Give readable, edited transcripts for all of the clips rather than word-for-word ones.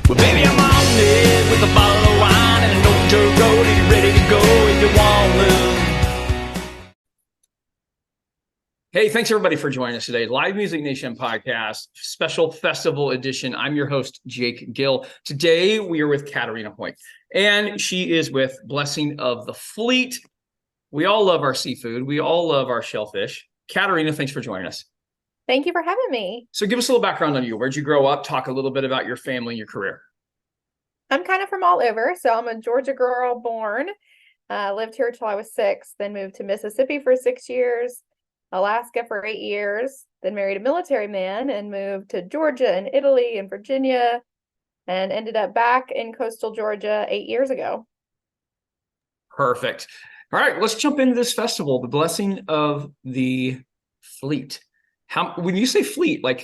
Well, baby, I'm on it with a bottle of wine and an old dirt road, and you're ready to go if you want to. Hey, thanks everybody for joining us today. Live Music Nation podcast, special festival edition. I'm your host, Jake Gill. Today, we are with Katarina Hoyt, and she is with Blessing of the Fleet. We all love our seafood. We all love our shellfish. Katarina, thanks for joining us. Thank you for having me. So give us a little background on you. Where'd you grow up? Talk a little bit about your family and your career. I'm kind of from all over. So I'm a Georgia girl born, lived here till I was 6, then moved to Mississippi for 6 years, Alaska for 8 years, then married a military man and moved to Georgia and Italy and Virginia, and ended up back in coastal Georgia 8 years ago. Perfect. All right, let's jump into this festival, the Blessing of the Fleet. When you say fleet, let's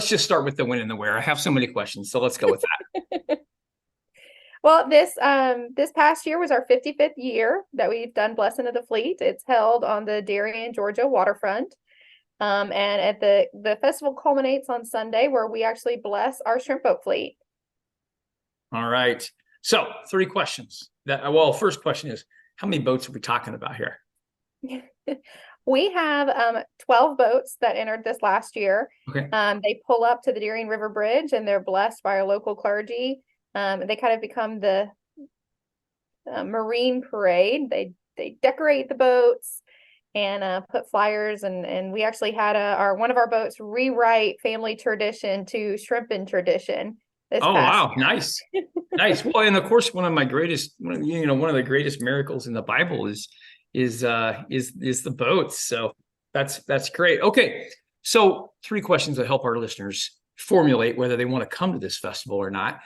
just start with the when and the where. I have so many questions, so let's go with that. Well, this past year was our 55th year that we've done Blessing of the Fleet. It's held on the Darien, Georgia waterfront. And at the festival culminates on Sunday, where we actually bless our shrimp boat fleet. All right. So 3 questions. First question is, how many boats are we talking about here? We have 12 boats that entered this last year. Okay. They pull up to the Darien River Bridge and they're blessed by our local clergy. They kind of become the marine parade. They decorate the boats and put flyers, and we actually had one of our boats rewrite family tradition to shrimping tradition. Wow, nice. Nice. Well, and of course, one of the greatest miracles in the Bible is the boats. So that's great. Okay. So 3 questions that help our listeners formulate whether they want to come to this festival or not.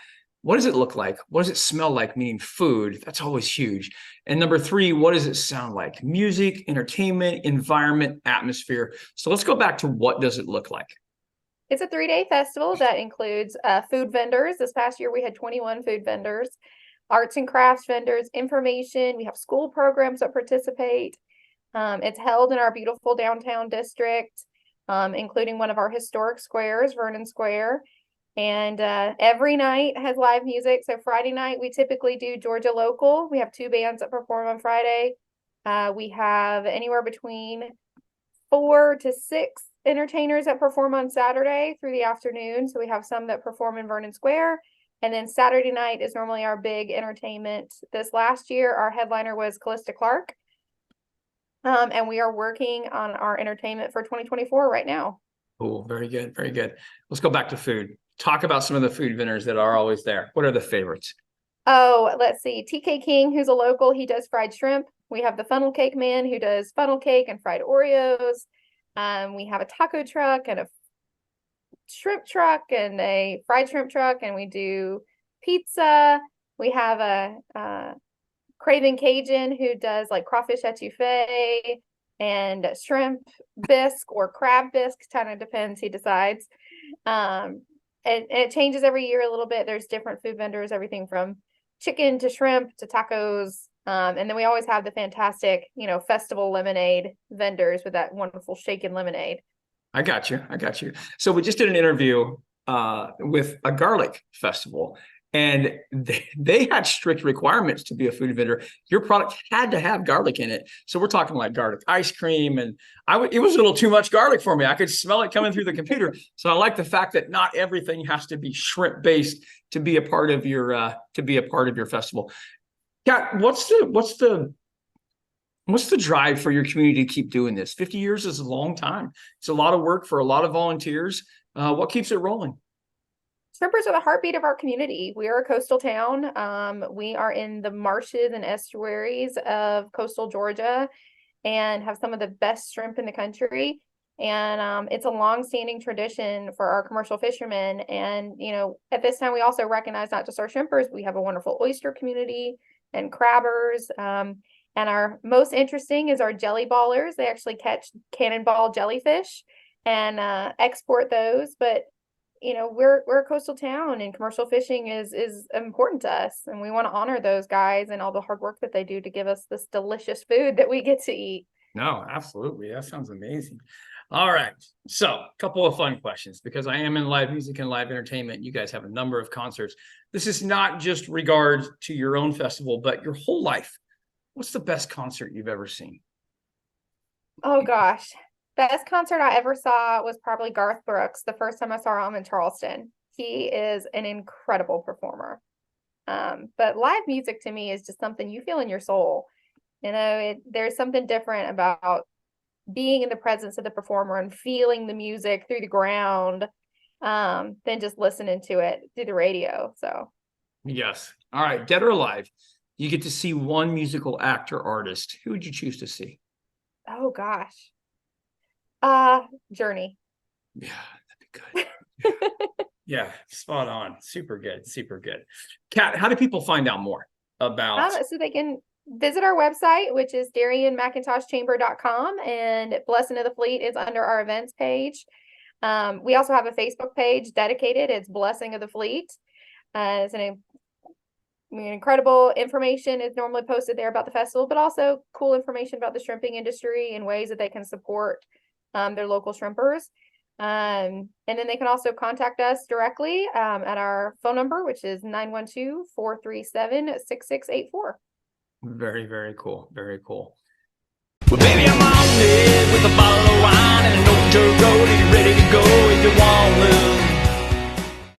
What does it look like? What does it smell like? Meaning food. That's always huge. And number 3, what does it sound like? Music, entertainment, environment, atmosphere. So let's go back to what does it look like? It's a 3-day festival that includes food vendors. This past year, we had 21 food vendors, arts and crafts vendors, information. We have school programs that participate. It's held in our beautiful downtown district, including one of our historic squares, Vernon Square. And every night has live music. So Friday night, we typically do Georgia local. We have 2 bands that perform on Friday. We have anywhere between 4 to 6 entertainers that perform on Saturday through the afternoon. So we have some that perform in Vernon Square. And then Saturday night is normally our big entertainment. This last year, our headliner was Callista Clark. And we are working on our entertainment for 2024 right now. Oh, very good. Very good. Let's go back to food. Talk about some of the food vendors that are always there. What are the favorites? Oh, let's see. TK King, who's a local, he does fried shrimp. We have the Funnel Cake Man, who does funnel cake and fried Oreos. We have a taco truck and a shrimp truck and a fried shrimp truck, and we do pizza. We have a Craven Cajun, who does like crawfish etouffee and shrimp bisque or crab bisque, kind of depends, he decides. And it changes every year a little bit. There's different food vendors, everything from chicken to shrimp to tacos. And then we always have the fantastic, festival lemonade vendors with that wonderful shaken lemonade. I got you. So we just did an interview with a garlic festival, and they had strict requirements to be a food vendor. Your product had to have garlic in it. So we're talking like garlic ice cream, and it was a little too much garlic for me. I could smell it coming through the computer. So I like the fact that not everything has to be shrimp based to be a part of your festival. Kat, what's the drive for your community to keep doing this? 50 years is a long time. It's a lot of work for a lot of volunteers. What keeps it rolling? Shrimpers are the heartbeat of our community. We are a coastal town. We are in the marshes and estuaries of coastal Georgia and have some of the best shrimp in the country. And it's a long-standing tradition for our commercial fishermen. And, at this time, we also recognize not just our shrimpers, we have a wonderful oyster community and crabbers. And our most interesting is our jelly ballers. They actually catch cannonball jellyfish and export those. But we're a coastal town, and commercial fishing is important to us, and we want to honor those guys and all the hard work that they do to give us this delicious food that we get to eat. No, absolutely. That sounds amazing. All right. So, a couple of fun questions because I am in live music and live entertainment. You guys have a number of concerts. This is not just regard to your own festival, but your whole life. What's the best concert you've ever seen? Oh gosh. Best concert I ever saw was probably Garth Brooks, the first time I saw him in Charleston. He is an incredible performer. But live music to me is just something you feel in your soul. There's something different about being in the presence of the performer and feeling the music through the ground, than just listening to it through the radio. So Yes. All right. Dead or alive, you get to see one musical act or artist. Who would you choose to see? oh gosh. Journey. Yeah, that'd be good. Yeah, spot on. Super good. Super good. Kat, how do people find out more about? So they can visit our website, which is DarianMcIntoshChamber.com, and Blessing of the Fleet is under our events page. We also have a Facebook page dedicated. It's Blessing of the Fleet. It's incredible information is normally posted there about the festival, but also cool information about the shrimping industry and ways that they can support their local shrimpers. And then they can also contact us directly at our phone number, which is 912-437-6684. Very, very cool. Very cool. Well, baby, I'm on it with a bottle of wine and an old dirt road